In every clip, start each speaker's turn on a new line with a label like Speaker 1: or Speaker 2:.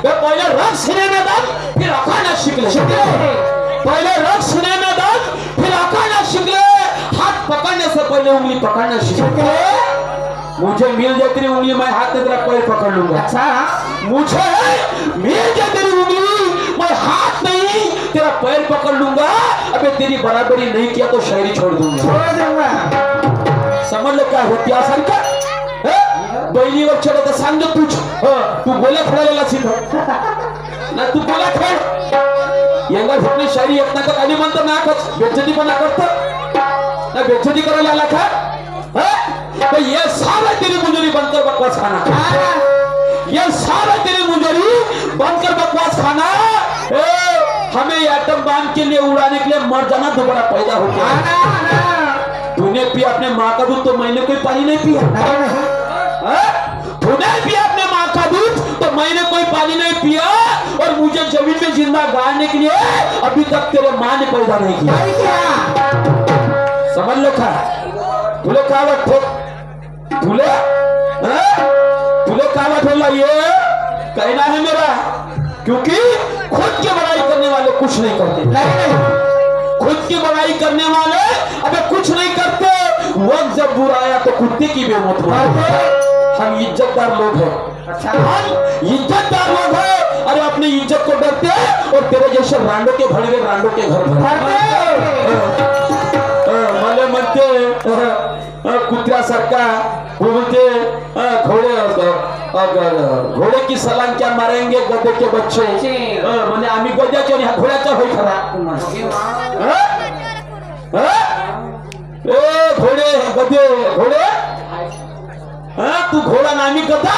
Speaker 1: पहले रग सीने में दर्द फिर अखाड़ा शिकले पहले रग सीने में दर्द फिर अखाड़ा शिकले हाथ पकड़ने से पहले उंगली पकड़ना शिकले मुझे मिल जाए तेरी उंगली मैं हाथ में तेरा पैर पकड़ लूंगा
Speaker 2: अच्छा
Speaker 1: मुझे मिल जाए तेरी उंगली मैं हाथ नहीं तेरा पैर पकड़ लूंगा अबे तेरी बराबरी नहीं किया तो शायरी छोड़ दूंगा समझ लो क्या होती आसन का बहनी वर चलो तो सांग तूच तू बोला खड़ा सीधा ना तू बोला खड़ यंगा फुटणे शायरी येत ना का आणि म्हणतो ना कच बेइज्जती पण करतो ना बेइज्जती करायला आला का तो ये सारा तेरी मुजरी बनकर बकवास खाना ये सारा तेरी मुजरी बनकर बकवास खाना हमें एटम बम के लिए उड़ाने के लिए मर जाना दोबारा पैदा हो गया तूने पिया अपने माँ का दूध तो मैंने कोई पानी नहीं पिया तूने पिया अपने माँ का दूध तो मैंने कोई पानी नहीं पिया और मुझे जमीन में जिंदा गाड़ने के लिए अभी तक तेरे माँ ने पैदा नहीं किया समझ लो खा तुले क्या वाटतो तुले क्या वाटोला ये कहना है मेरा क्योंकि खुद की बड़ाई करने वाले कुछ नहीं करते खुद की बड़ाई करने वाले अबे कुछ नहीं करते वक्त जब बुरा आया तो कुत्ते की बेमौत होती हम इज्जतदार लोग हैं हम इज्जतदार लोग हैं अरे अपनी इज्जत को डरते और तेरे जैसे रांडों के भड़वे रांडों के घर भले म्हणते कुत्र्यासारखा बोलते घोड़े की सलाम क्या मारेंगे गधे के बच्चे म्हणजे आम्ही गध्याचे आणि घोड्याचा होय खरा घोडे गधे घोडे तू घोडा ना आम्ही गधा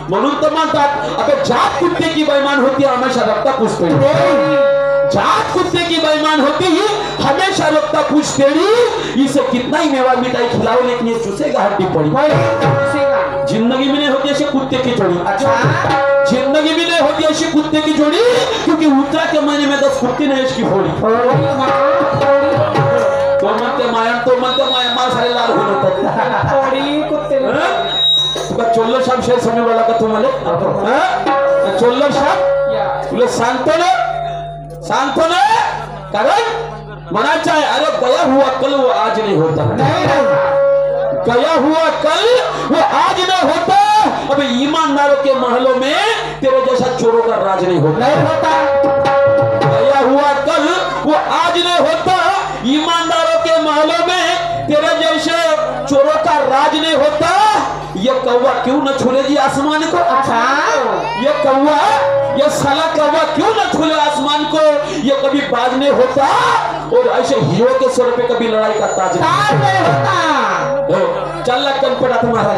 Speaker 1: म्हणून तर म्हणतात अबे जात कुत्ते की बेईमान होती हमेशा रक्ता पूछते जात कुत्ते की बेईमान होती हमेशा रक्ता पूछते इसे कितना ही मेवा मिठाई खिलाओ लेकिन ये चूसेगा हड्डी पड़ी जिंदगी में नहीं होती ऐसे कुत्ते की जोड़ी जिंदगी में नहीं होती ऐसी कुत्ते की जोड़ी क्योंकि उत्तरा के महीने में 10 कुत्ते नहीं इसकी फोड़ी तो म्हणते माया मार सारे लाल होऊन होतात तुका चोल्लो शाम शेर समजू वाला का तुम्हाला चोल्लो शाम तुला सांगतो ना कारण मनाचा है अरे गया हुआ कल वो आज नहीं होता गया हुआ कल वो आज नहीं होता अबे ईमानदारों के महलों में तेरे जैसा चोरों का राज नहीं होता गया हुआ कल वो आज नहीं होता ईमानदारों के महलों में तेरे जैसे चोरों का राज नहीं होता ये कौवा क्यों न छूले जी आसमान को ये कौवा ये साला कौवा क्यों न छूले आसमान को ये कभी बाज नहीं होता और ऐसे हीरो के सर पे कभी लड़ाई का ताज नहीं होता चल लक्कन पड़ा तुम्हारा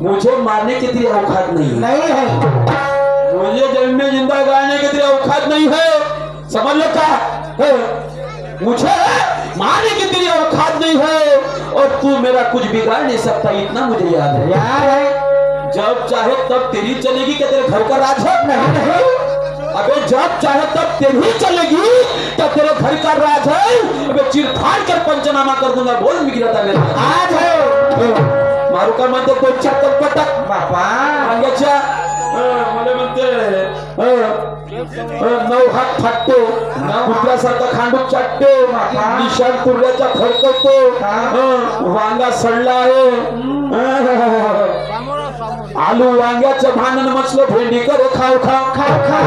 Speaker 1: मुझे मारने की तेरी औकात नहीं है मुझे जमीन में जिंदा गाड़ने की तेरी औकात नहीं है समझ लो क्या मुझे मारने की तेरी औकात नहीं है और तू मेरा कुछ बिगाड़ नहीं सकता इतना मुझे याद है जब चाहे तब तेरी चलेगी क्या तेरे घर का राज है नहीं अबे जब चाहे तब तेरी चलेगी क्या तेरे घर का राज है अबे चिरफाड़ कर पंचनामा कर दूंगा बोल मिगिरता मेरा आज है मारू का म्हणते तो चक्कर पटक बापा अंगाच्या मला म्हणते नऊ हात फाटतो कुत्र्यासारखा खांडूक चाटतो निशाण कुर्ल्याचा फडकवतो वांगा सडला आहे आलू वांग्याचं भांडण मचलं भेंडी करे खाव खाव खाव खाव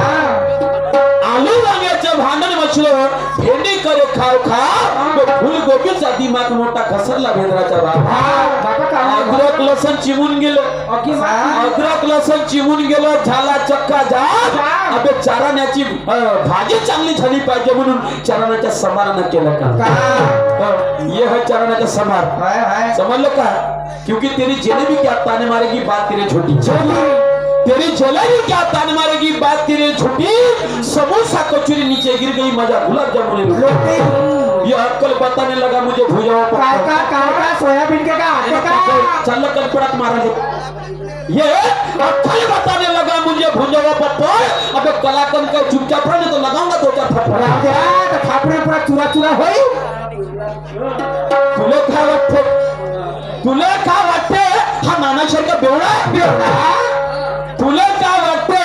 Speaker 1: आलू वांग्याचं भांडण मचलं भेंडी करे खाव खाव फुलगोबीचा दिमाग मोठा घसरला भेंडराचा अद्रक लसण चिमून गेलं अद्रक लसण चिमून गेलं झाला चक्का जा अबे चाराण्याची भाजी चांगली झाली पाहिजे म्हणून चाराण्याच्या समारानं केलं का ये है चाराण्याचा समार समजलं का क्योंकि तेरी जलेबी क्या ताने मारेगी बात तेरी छोटी तेरी जलेबी क्या ताने मारेगी बात तेरी छोटी समोसा कचौरी नीचे गिर गई मजा गुलाब जामुन ये अक्कल बताने लगा मुझे भुजाओ
Speaker 2: सोयाबीन के का
Speaker 1: चल कल पड़क मारा ये अक्कल बताने लगा मुझे भुजाओ पप्पा अबे कलाकंद का चुपचाप रहने तो लगाऊंगा 2-4 थप्पड़ फापड़े पूरा चूरा चूरा होई तुले क्या वक्त तुला का वाटते हा नानासारखा बेवडा आहे? तुला का वाटते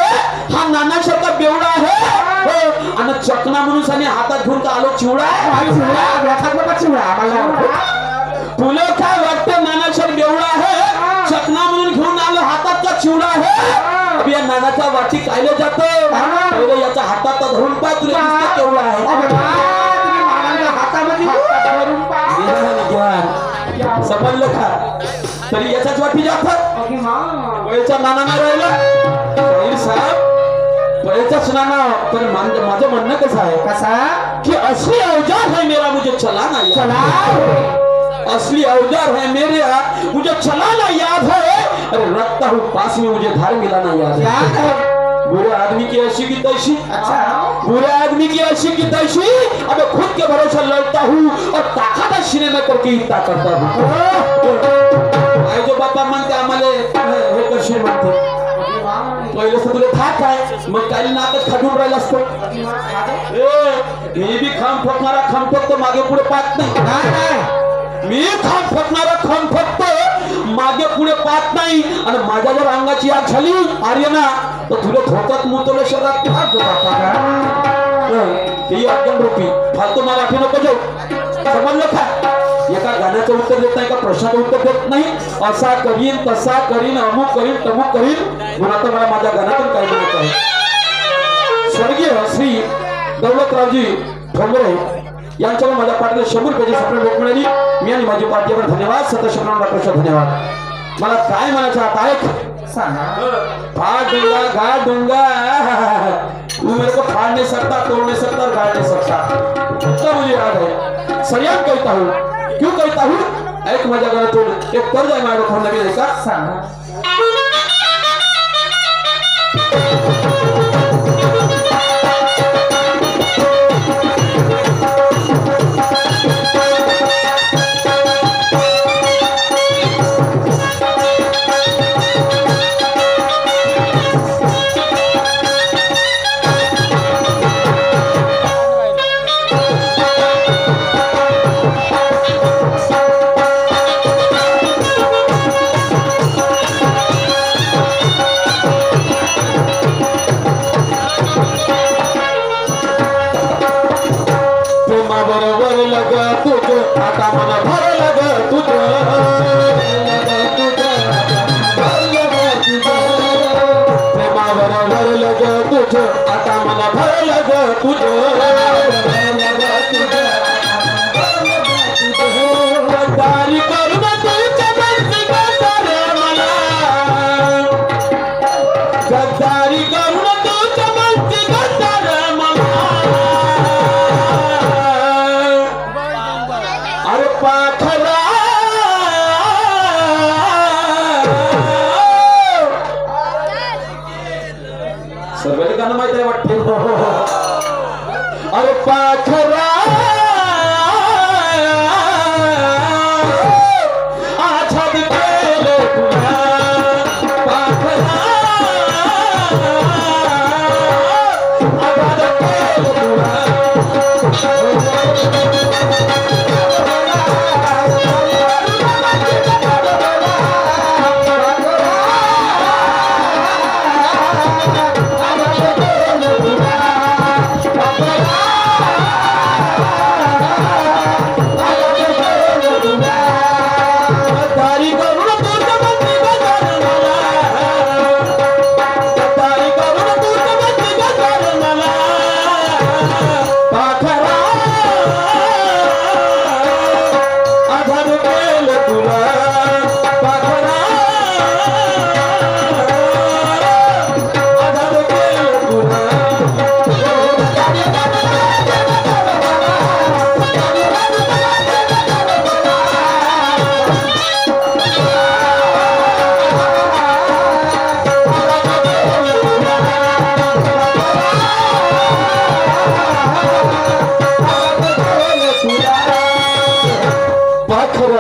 Speaker 1: हा नानासारखा बेवडा आहे? आणि चकना म्हणून आणि हातात घेऊन का आलो चिवडा आहे? तुला काय वाटतं नानासारखा बेवडा आहे? चकना म्हणून घेऊन आलो हातात का चिवडा आहे? अबे या नानाचा वाटी कायले जात पहिले याच्या हातात धरून पाय तुला दिसतं केवढा आहे समजलं का? तरी याच्याच वाटी जातात वयचा नाना नाही राहिला साहिर साहेब वयचाच नाना. तर माझं म्हणणं कसं आहे
Speaker 2: कसा
Speaker 1: कि असली औजार है मेरा मुझे चलाना याद, असली औजार है मेरे मुझे चलाना याद है. अरे रखता हूँ पास में मुझे धार मिलाना याद है. बुरे आदमी की ऐसी की तैसी,
Speaker 2: अच्छा
Speaker 1: बुरे आदमी की ऐसी की तैसी. अब खुद के भरोसे लड़ता हूँ और ताकत सीने में करके इतना करता हूँ. आई जो बापा म्हणते आम्हाला हे करशील म्हणते पहिले तर तुला थाक आहे मग काही नाकच खाटून राहिला असतो. हे बी खांब ठोकणारा खांब ठोकतो मागे पुढे पाहत नाही. मी खांब ठोकणारा खांब ठोकतो मागे पुढे पाहत नाही. आणि माझ्या जर अंगाची आग झाली आर्यना तर तुला धोक्यात मुतवलं शरीरात ही अज्ञान रूपी फालतू मला आठवू नको जाऊ. समजलं का? एका गाण्याचं उत्तर देत नाही का प्रश्नाचं उत्तर देत नाही. असा करीन तसा करीन अमुक करीन तमुक करीन म्हणून आता मला माझ्या गाण्यातून काय म्हणायचं आहे. स्वर्गीय श्री दौलतरावजी ठोंबरे यांच्यावर माझ्या पाठीला 100 रुपयाची सप्रेम भेट मिळाली. मी आणि माझी पार्टीवर धन्यवाद. सतशरण डॉक्टर धन्यवाद. मला काय म्हणायचं आता ऐक फाड़ दूंगा गाड़ दूंगा तू मेरे को फाड़ नहीं सकता तोड़ नहीं सकता और गाड़ नहीं सकता. तो मुझे याद है सरियाम कहता हूँ क्यों कहता हूँ एक मजा करा तो एक कर जाए मारो फोन लगे का आता मला भर लग तुझं प्रेमावर भर लग तुझं आता मला भर लग तुझं गद्दारी करून तुझ्या बनती गद्दार मला गद्दारी करून तुझ्या बनती गद्दार मला. अरे पाखरा सगळे गाणं माहित आहे वाटते. अरे पाखरा आझाद केलं तुला पाखरा आझाद केलं तुला.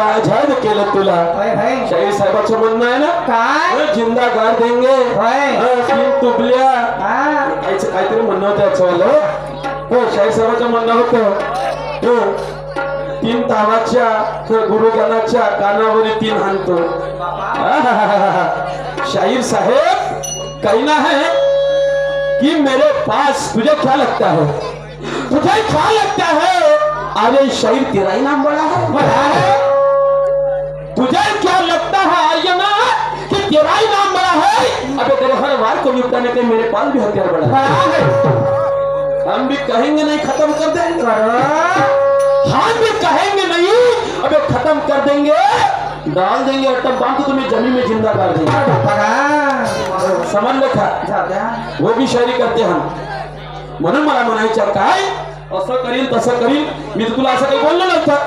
Speaker 1: आझाद केलं तुला शाहीर साहेबांचं म्हणणं आहे ना
Speaker 2: काय
Speaker 1: जिंदा गाड देंगे तीन तुबल्या काहीतरी म्हणणं होतं याचं हो शाहीर साहेबांचं म्हणणं होतं तीन तावाच्या गुरुगणाच्या कानावरी तीन हाणतो. शाहीर साहेब कहना है कि मेरे पास तुझे क्या लगता है, तुझे क्या लगता है, अरे शाहीर तेरा ही नाम बड़ा है. तुझे क्या लगता है आर्यना कि तेरा ही नाम बड़ा है. अबे तेरे हर वार को निपटाने के मेरे पास भी हथियार बड़ा है. हम भी कहेंगे नहीं खत्म कर देंगे, हम भी कहेंगे नहीं अबे खत्म कर देंगे, डाल देंगे अट्टम बांध के तुम्हें जमीन में जिंदा कर देंगे. समझ लेखा वो भी शायरी करते हम. म्हणून मला म्हणायचं काय, असं करील तसं करील, मी तुला असं काही बोललो नव्हतं.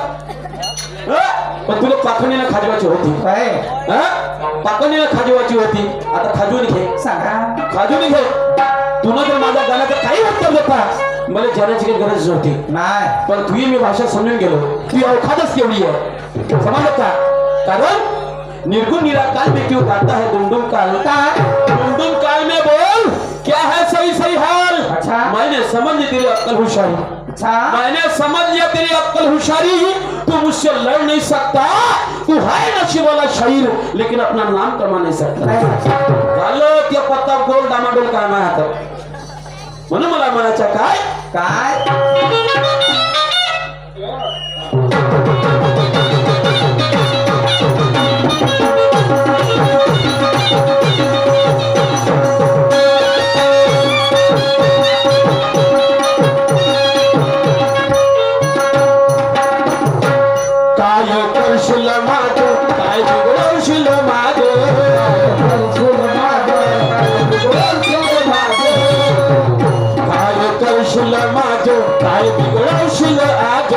Speaker 1: पण तुला पाखणीला खाजवायची होती, पाखणीला खाजवायची होती. आता खाजून घे,
Speaker 2: सांगा
Speaker 1: खाजून घे. तुला जर माझ्या गाण्याचं काही उत्तर देता मला जाण्याची काही गरज नव्हती.
Speaker 2: नाही,
Speaker 1: पण तुझी मी भाषा समजून गेलो. ती अवखादच केवढी आहे समजलं का. कारण निर्गुण निराकार में क्यों गाता है दुमदुम काल, दुमदुम काल में बोल क्या है सही सही हाल.
Speaker 2: अच्छा.
Speaker 1: मैंने समझ ली तेरी अक्कल होशियारी,
Speaker 2: अच्छा
Speaker 1: मैंने समझ लिया तेरी अक्कल होशियारी. तू मुझसे लड़ नहीं सकता, तू है नशीब वाला शायर लेकिन अपना नाम कमा नहीं सकता. झालं ते पत्ता गोल डामाडोल काम आहे आता. म्हणून मला म्हणायचं काय
Speaker 2: काय
Speaker 1: करशील माझं, काय बिघडवशील माझं, काय करशील माझं, काय बिघडवशील आज.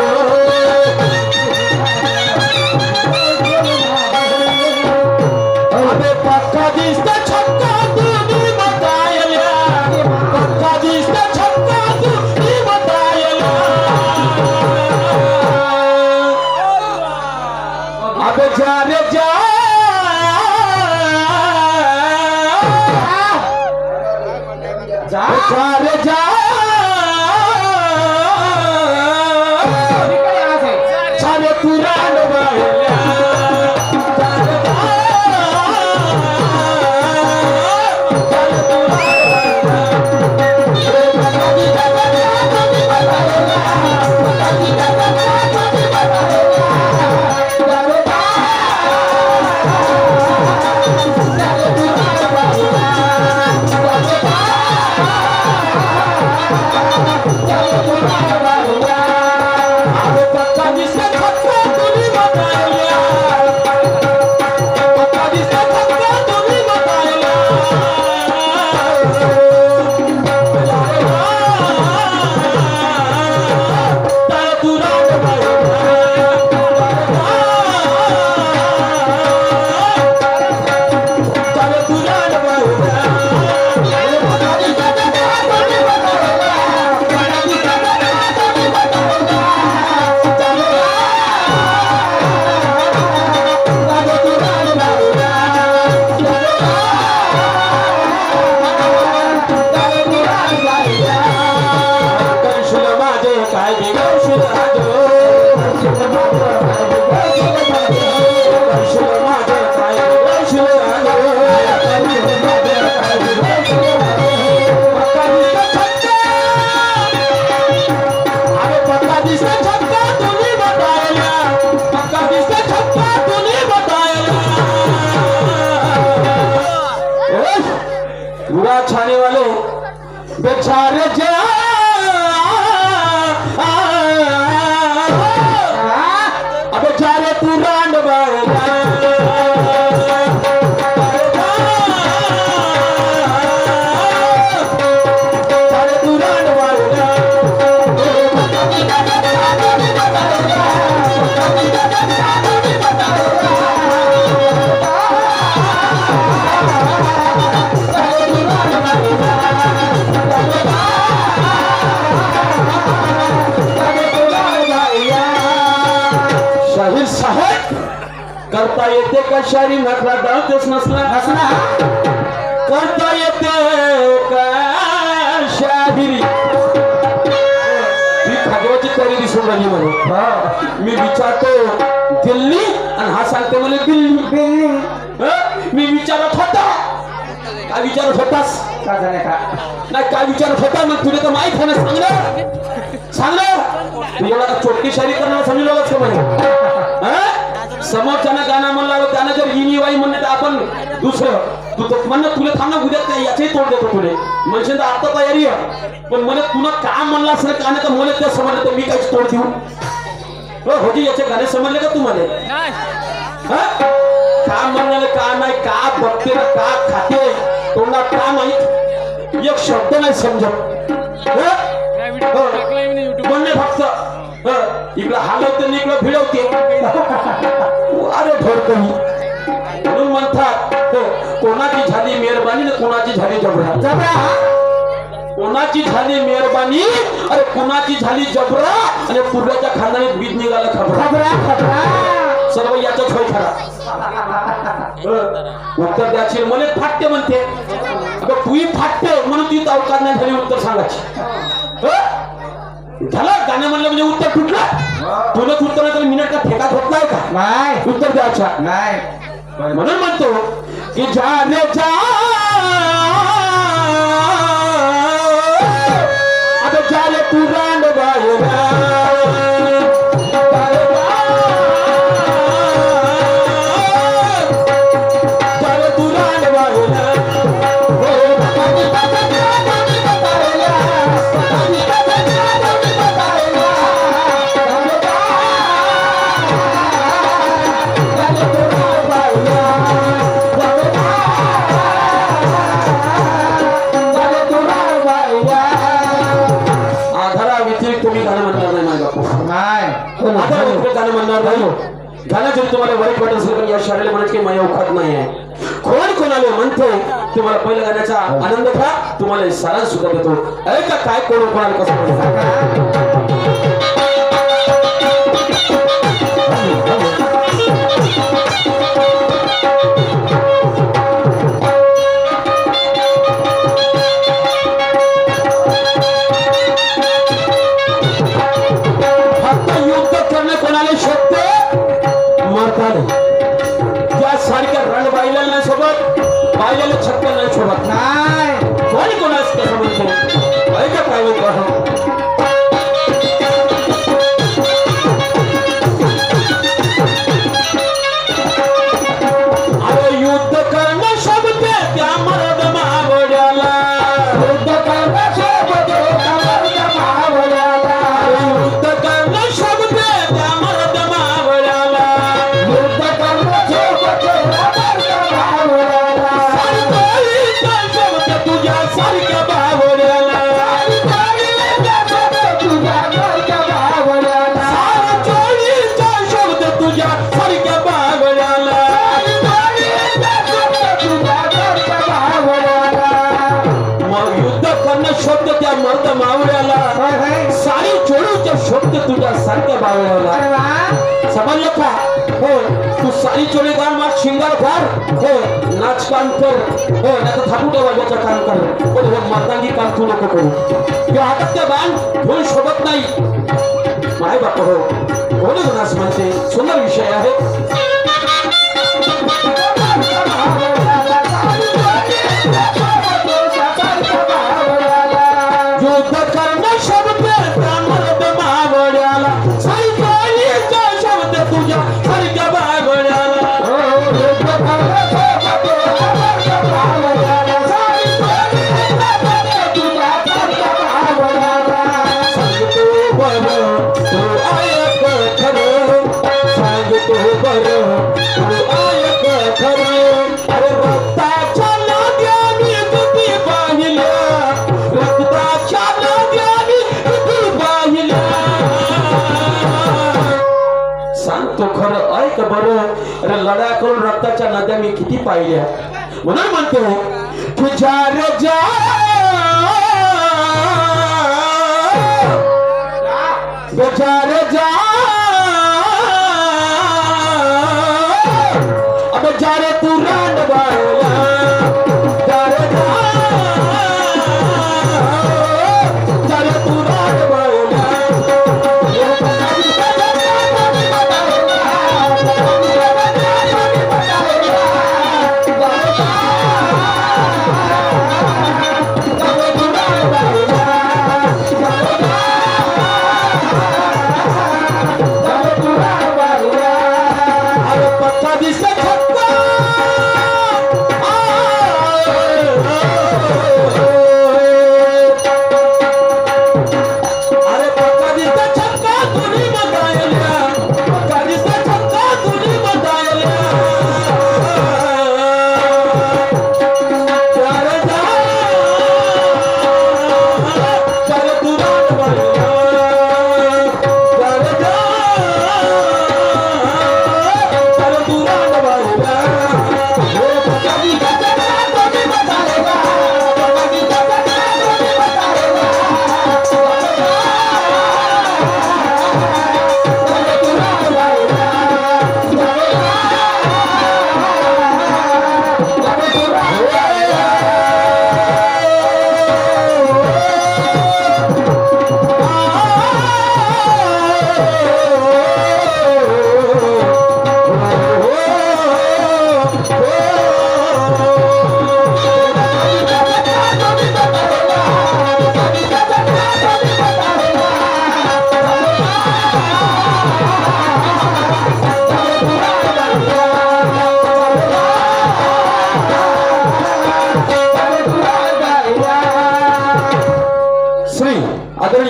Speaker 1: अबे पक्का दिसत छक्का तुम्ही बतायला, पक्का दिसत छक्का तुम्ही बतायला. अबे जा रे जा, जा रे जा, छाने पुराण वाहिल्या. जा रे जा, छाने पुराण बुरा छाने वाले बेचारे जा. अबे जा रे तू रांड बायला, तू रांड बायला. शाहीर साहेब करता येते का शायरी नकला डाळतेच नसला नसला, करता येते का शाहिरी. ही खाजवाची तरी दिसून करून राहिली म्हणे. मी विचारतो दिल्ली आणि हा सांगते मला दिल्ली.
Speaker 2: बिल्ली
Speaker 1: मी विचारत होता. काय विचारत होतास?
Speaker 2: का झाले का
Speaker 1: नाही काय विचारत होता मग तुला तर माहित आहे ना. सांग ना तू एवढा चोटकी शायरी करणार समजलं का म्हणे. समोरच्यानं गाणं म्हणला त्यानं जर इनी वाई म्हणले तर आपण दुसरं तू तर म्हणणं तुला थांबणं उद्या नाही याचंही तोड देतो तुले म्हणजे आता तयारी आहे. पण मला तुला का म्हणलं असं गाणं तर मला त्या समजलं तर मी काहीच तोड देऊ होती याचे गाणे समजले का तुम्हाला. का म्हणलं का नाही का बघते ना का खाते तोंडा का माहित एक शब्द नाही समजत. म्हणले फक्त इकडं हलवते इकडं भिडवते. अरे ढोरकणी म्हणून म्हणतात कोणाची झाली मेहरबानी ना कोणाची झाली जबरा. कोणाची झाली मेहरबानी अरे कोणाची झाली जबरा आणि पूर्व्याच्या खानदानीत बीज निघाला खबरा. सर्व याचाच होय खरा. उत्तर द्यायची मला फाटते म्हणते. अगं तूही फाटते म्हणून ती अवकाश नाही झाली उत्तर सांगायची. झालं गाणं म्हणलं म्हणजे उत्तर कुठलं तुलाच उत्तर नाही तर मिनिट का ठेका होत का
Speaker 2: नाही
Speaker 1: उत्तर द्यायच्या
Speaker 2: नाही.
Speaker 1: म्हणून म्हणतो की जाने जा आता झाले तू रांड गाणं म्हणणार नाही. गाणं जरी तुम्हाला वाईट वाटत असेल पण या शाळेला म्हणायचं काही माझ्या औकात नाही आहे. कोण कोणाला म्हणते तुम्हाला पहिल्या गाण्याचा आनंद घ्या. तुम्हाला सारांश सुद्धा देतो ऐका काय कोण कोणाला कसं म्हणतात. सारख्या रण बायला सोबत बायला छक्क्या नाही सोबत
Speaker 2: नाही
Speaker 1: कोणी कोणाच कसं म्हणतो ऐका काय म्हणतो. अरे युद्ध करणं शब्द त्या मरद महावड्याला. युद्ध करणं शब्द त्या मरद महावड्याला. युद्ध करणं शब्द त्या मरद महावड्याला. युद्ध करणं तुझ्या सारख्या बावड्याला. शब्द तुझ्या सारख्या बावड्याला. मग युद्ध करणं शब्द त्या मर्द मावळ्याला. सारी चोळूच्या शब्द तुझ्या सारख्या बावड्याला. समजलं का हो तू सारी चोळी गाण मग शिंगार कर हो नाच काम कर हो नाही थापूट्या वाजवायचं काम कर पण हे मर्दांगी काम तू नको करू. किंवा आता त्या बाण घेऊन शोभत नाही माय बाप हो कोणी गुणास म्हणते. सुंदर विषय आहे. युद्ध करणं शब्द त्या मर्द मावड्याला. सारी चोळीचा शब्द तुझ्या सारख्या बावड्याला. सांगतो खरं ऐक बरं. अरे लढा करून रक्ताच्या नद्या मी किती पाहिल्या. म्हणून म्हणतो तुझ्या रे जा तुझ्या रे जा अब जा रे तू रांड बाळला. जा रे जा जा रे तू रांड बाळला.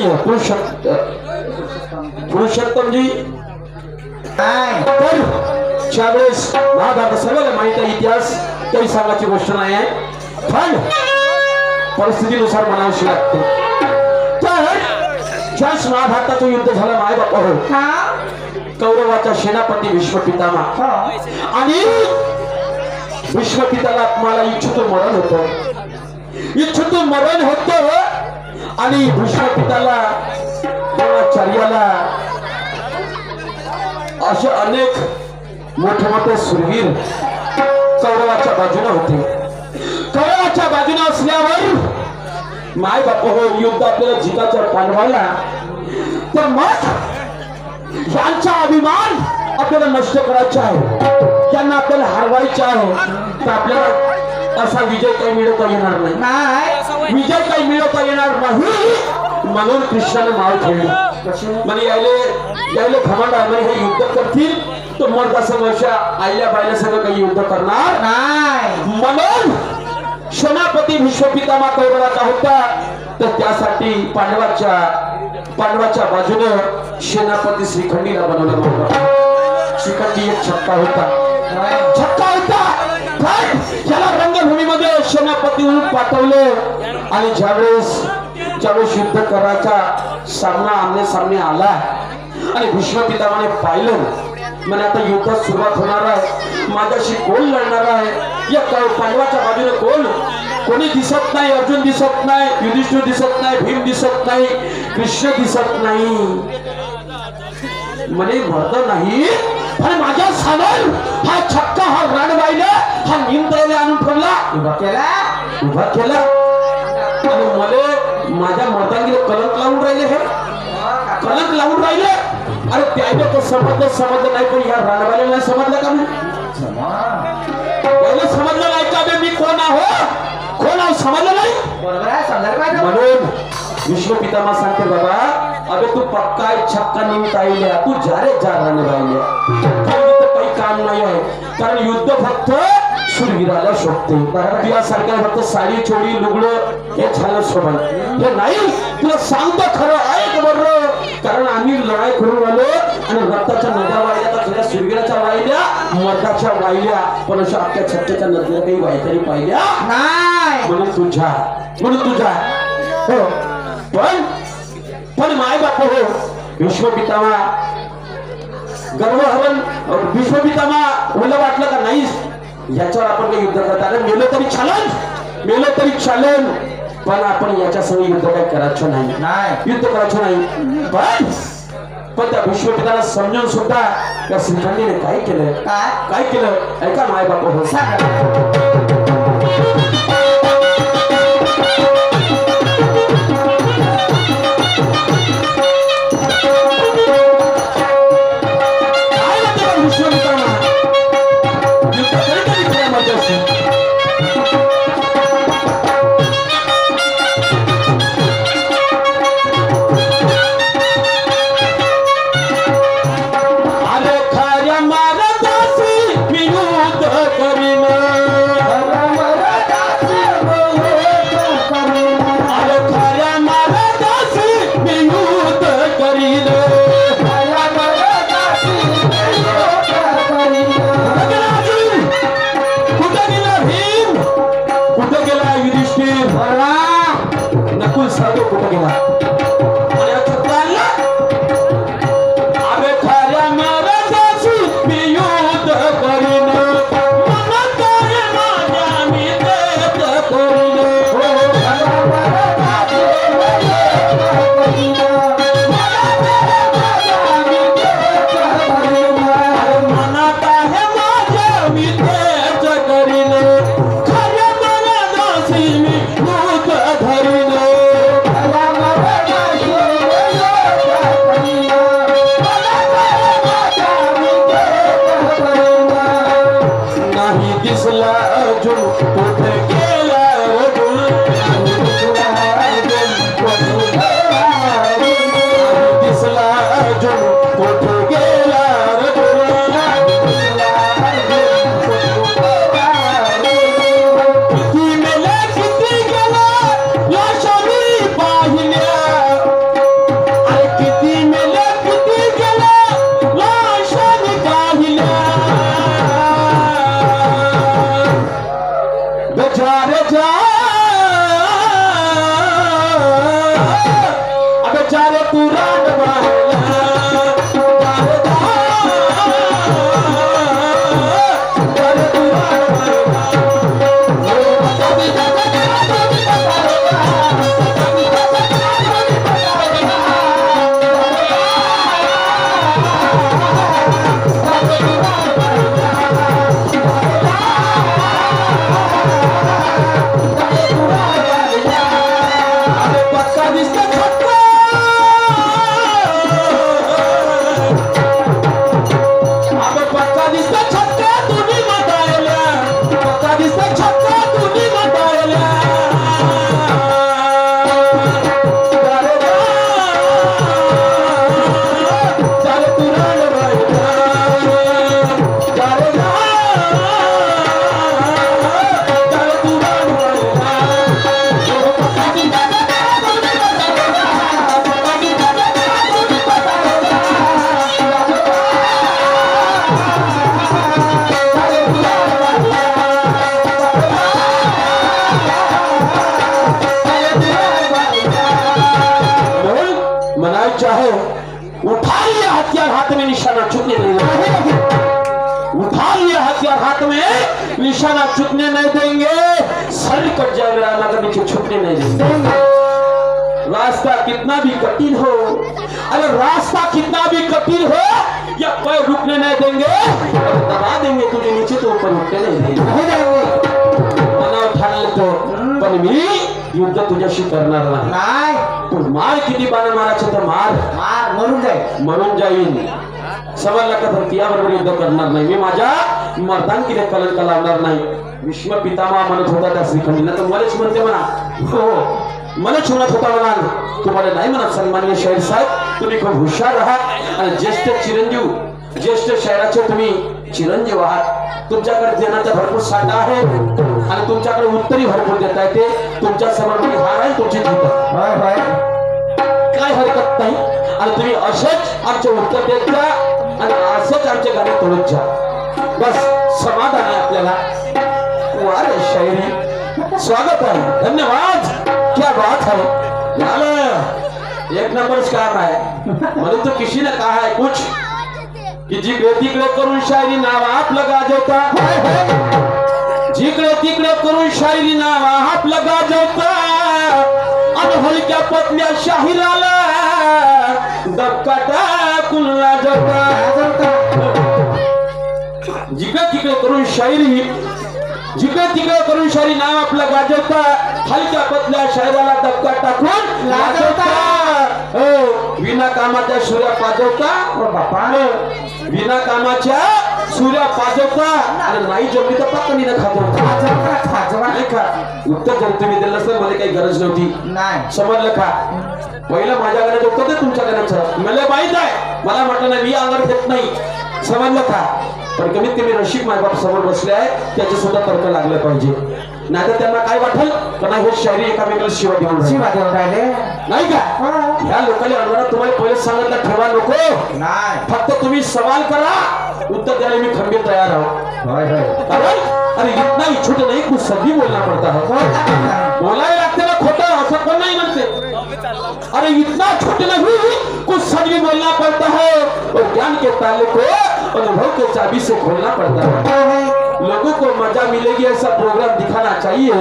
Speaker 1: नाही पुरुषोत्तमजी
Speaker 2: काय
Speaker 1: तर ज्यावेळेस महाभारत सगळ्याला माहित आहे इतिहास काही सांगायची गोष्ट नाही आहे पण परिस्थितीनुसार म्हणावीशी लागते तर ज्याच महाभारताचं युद्ध झालं माय बापा हो
Speaker 2: हा
Speaker 1: कौरवाचा सेनापती भीष्मपितामा
Speaker 2: हा
Speaker 1: आणि भीष्मपिताला मला इच्छितून मरण होतं आणि भीष्मपिताला द्रोणाचार्याला असे अनेक मोठे मोठे सुरवीर कौरवाच्या बाजूने होते कौरवाच्या बाजूने असल्यावर माय बाप हो युद्ध आपल्याला जिंकायचं पांडवाला तर मग यांचा अभिमान आपल्याला नष्ट करायचा आहे त्यांना आपल्याला हरवायचं आहे तर आपल्याला असा विजय काही मिळवता येणार नाही
Speaker 2: नाही
Speaker 1: विजय काही मिळवता येणार नाही म्हणून कृष्णाने माव ठेवली म्हणजे यायले घमंड आहे हे युद्ध करतील तो मर्दा समोरच्या आईल्या बायल्या सगळं काही युद्ध करणार
Speaker 2: नाही
Speaker 1: म्हणून सेनापती भीष्मपितामह कौरवाचा होता तर त्यासाठी पांडवाच्या बाजूने सेनापती श्रीखंडीला बनवलं होतं श्रीखंडी एक छक्का होता पण त्याला रंगभूमीमध्ये सेनापती म्हणून पाठवले आणि ज्यावेळेस युद्ध करायचा सामना आमने सामने आला आणि भीष्मपितामहाने पाहिलं म्हणजे आता युद्धात सुरुवात होणार आहे माझ्याशी कोण लढणार आहे या पांडवाच्या बाजूने कोणी दिसत नाही अर्जुन दिसत नाही युधिष्ठिर दिसत नाही भीम दिसत नाही कृष्ण दिसत नाही म्हणे मर्द नाही आणि माझ्या सामोर हा छक्का हा रणबाईला हा निमताईला आणून ठेवला उभा केला आणि मला माझ्या मर्दांगीला कलंक लावून राहिले हे कलंक लावून राहिले अरे त्याला तो समजलं नाही पण या रणबाईला नाही समजलं का मी त्याला समजलं नाही का मी कोण आहो समजलं नाही
Speaker 2: बरोबर आहे संदर्भात
Speaker 1: म्हणून भीष्मपितामह सांगते बाबा अबे तू पक्का छक्का निमित्त आईल्या तू जा रे जा रणबाईला काही काम नाही आहे कारण युद्ध फक्त शूरवीराला शोभते यासारख्या फक्त साडी चोळी लुगडं हे झालं सोबत हे नाही तुला सांगतो खरं ऐक बरोबर कारण आम्ही लढाई करून आलो आणि रक्ताच्या नद्या वाहिल्या तर खऱ्या शूरवीराच्या वाहिल्या मर्दाच्या वाहिल्या पण अशा आपल्या छत्त्याच्या नद्या काही वाहितरी पाहिल्या
Speaker 2: नाही
Speaker 1: म्हणून तुझ्या हो पण माय बाप हो भीष्मपितामह गर्वहरण भीष्मपितामह मला वाटलं का नाही याच्यावर आपण काही युद्ध करता अरे मेलो तरी चालेल पण आपण याच्या संग युद्ध काही करायचं नाही युद्ध करायचं नाही पण त्या भीष्मपिताला समजून सुद्धा त्या श्रीखंडीने काय केलं ऐका माय बाप हो अबे जा रे जा, अबे जा रे तू रान वाला, जा रे जा, जा रे तू रान वाला। अरे पक्का दिसतं छक्का, अबे पक्का दिसतं छक्का, तुम्ही मटायल्या, पक्का दिसतं छक्का, तुम्ही मटायल्या। जा रे जा, जा रे तू रान वाला, जा रे जा, जा रे तू रान वाला। मनाई चाहे उठा लिया हथियार हाथ में, निशाना चुकने नहीं देंगे, उठा लिया हथियार हाथ में, निशाना चुकने नहीं देंगे, सर कट जाए मेरा ना नीचे छुपने नहीं देंगे। रास्ता कितना भी कठिन हो, अरे रास्ता कितना भी कठिन हो, या पैर रुकने नहीं देंगे, दबा देंगे तुझे नीचे तो ऊपर उठने नहीं देंगे। मना उठाने तो पण मी युद्ध तुझ्याशी करणार नाही।
Speaker 2: नाही
Speaker 1: पण मार किती बाण मारायचं तर मार,
Speaker 2: मार मरून जाईल,
Speaker 1: म्हणून जाईन समजला का धरतीयाबरोबर युद्ध करणार नाही मी, माझ्या मर्दानकीने कलंक लावणार नाही। विश्व पितामह म्हणत होता त्या श्रीखंडीला, तर मलाच म्हणते म्हणा, हो मलाच म्हणत होता म्हणा, तुम्हाला नाही म्हणत सन्माननीय शाहीर साहेब, तुम्ही खूप हुशार आहात आणि ज्येष्ठ चिरंजीव, ज्येष्ठ शायराचे तुम्ही चिरंजीव आहात, तुमच्याकडे देण्याचा भरपूर साठा आहे आणि तुमच्याकडे उत्तरी भरपूर देता येते, तुमच्या समोर मी हार आहे, तुमची जीत आहे।
Speaker 2: होय होय
Speaker 1: काय हरकत नाही आणि तुम्ही असेच आमचे उत्तर देत जा आणि असेच आमचे गाणे तोडत जा, बस समाधान आहे आपल्याला। वारे शायरी स्वागत है, धन्यवाद, क्या बात है, एक नंबर काम है। म्हणून तो किसी ने कहा है कुछ कि जिकडे तिकडे करून शायरी नाव आपलं गाजवता, जिकडे तिकडे करून शायरी नाव आपलं गाजवता, आणि हलक्या पतल्या शाहिराला दबका टाकून लाजवता। जिकडे तिकडे करून शायरी, जिकडे तिकडे करून शायरी नाव आपलं गाजवता, हलक्या पतल्या शायराला दबका टाकून लाजवता। हो विना कामाच्या सूर्या पाजवता,
Speaker 2: बापा
Speaker 1: विना कामाच्या सूर्या पाजवता, आणि नाही जमली तर पत्नीनं खाजवता। नाही का उत्तर जर तुम्ही दिलं असतं मला काही गरज नव्हती,
Speaker 2: नाही
Speaker 1: समजलं का? पहिलं माझ्या गाण्याचं उत्तर ते तुमच्या गाण्याचं, मला माहित आहे, मला म्हटलं नाही मी अंगावर घेत नाही, समजलं का? पण कमीत कमी रसिक मायबाप समोर बसले आहे, त्याचे सुद्धा तर्क लागले पाहिजे, नाही तर त्यांना काय वाटेल त्यांना हे शायरी एकामेकाला शिवा देऊन
Speaker 2: राहिले
Speaker 1: नाही का? ह्या लोकांनी अडवणा तुम्हाला पहिले सांगितलं ठेवा नको,
Speaker 2: नाही
Speaker 1: फक्त तुम्ही सवाल करा, उत्तर द्यायला मी खंबीर तयार आहो।
Speaker 2: होय होय
Speaker 1: कारण अरे इतना ही छोटे नहीं कुछ सभी बोलना पड़ता है, बोलायला लागते ना खोटा, असं कोण नाही म्हणते, अरे इतना छोटे नहीं कुछ सच भी बोलना पड़ता है, और ज्ञान के ताले को अनुभव के चाबी से खोलना पड़ता है। लोगों को मजा मिलेगी ऐसा प्रोग्राम दिखाना चाहिए,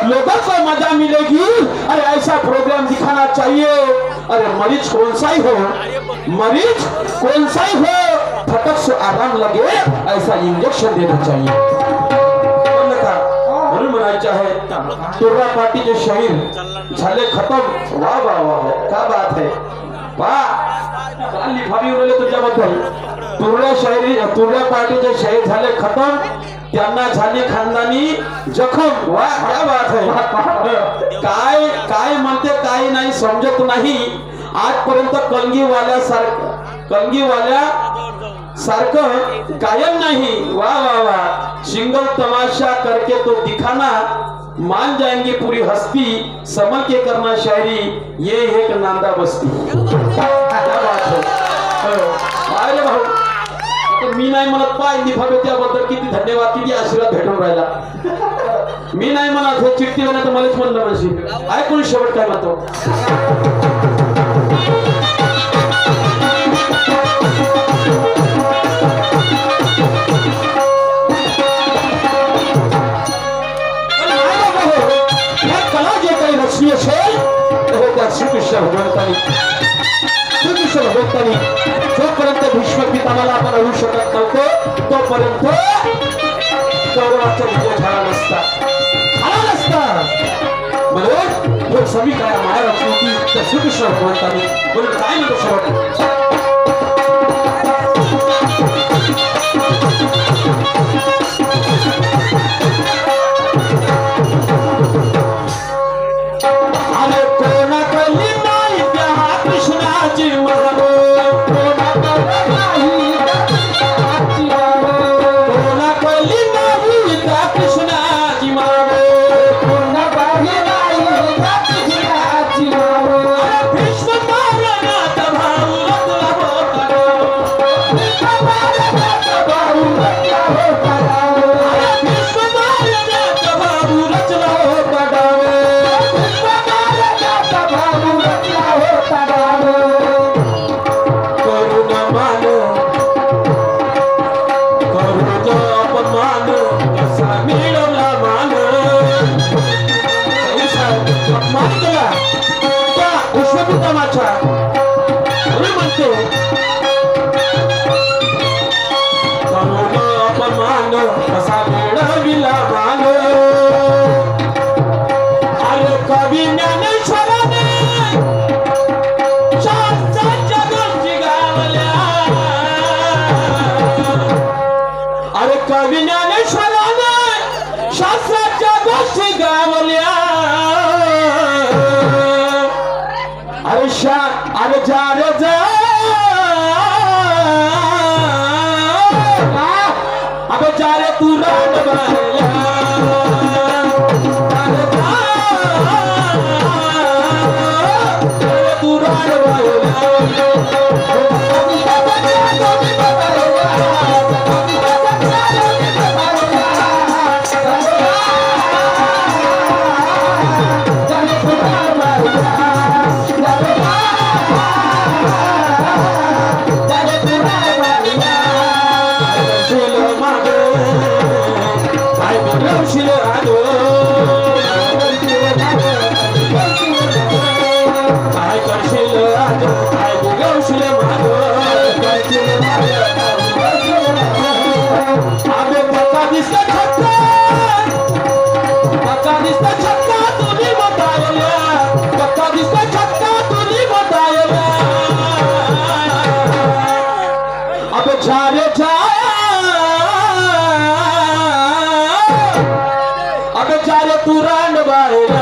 Speaker 1: लोगों को मजा मिलेगी अरे ऐसा प्रोग्राम दिखाना चाहिए। अरे मरीज कौन सा ही हो, मरीज कौन सा ही हो, फटक से आराम लगे ऐसा इंजेक्शन देना चाहिए। म्हणून म्हणायचे आहे तुर्रा पाटीचे शाहीर झाले खतम, वाह वाह वाह क्या बात है, वाह काल लिखावी उरले तुझ्याबद्दल, तुर्रा शायरी तुर्रा पाटीचे शाहीर झाले खतम, त्यांना झाली खानदानी जखम, वाह क्या बात है। काय काय म्हणते काय नाही समजत नाही, आजपर्यंत कलगीवाल्या सारखं गायन नहीं, वाह वाह वाह, सिंगल तमाशा करके तो दिखाना, मान जाएंगे पूरी हस्ती, समल के करना शायरी ये एक नांदा बस्ती। क्या बात है, अरे भाऊ आता मी नाही म्हणत पाय निभावे त्याबद्दल किती धन्यवाद, किती आशीर्वाद भेटून राहिला। मी नाही म्हणत हे चिठ्ठी नाही तर मलाच म्हणलं म्हणजे ऐकून शेवट काय म्हणतो कला जे काही रचली असेल तर त्या श्रीकृष्ण भगवंतानी जोपर्यंत भीष्म पितामहाला आपण होऊ शकत नव्हतो तोपर्यंत कौरवाचा विजय झाला नसता म्हणून जो समी काय माया रचली होती त्या श्रीकृष्ण भगवंतानी म्हणून काय म्हणतो शेवट कवी ज्ञानेश्वराने शास्त्राच्या गोष्टी गावल्या अरे जा अबे जा रे तू रान बहला तू रान बहला अब चारे तू रान बाहेर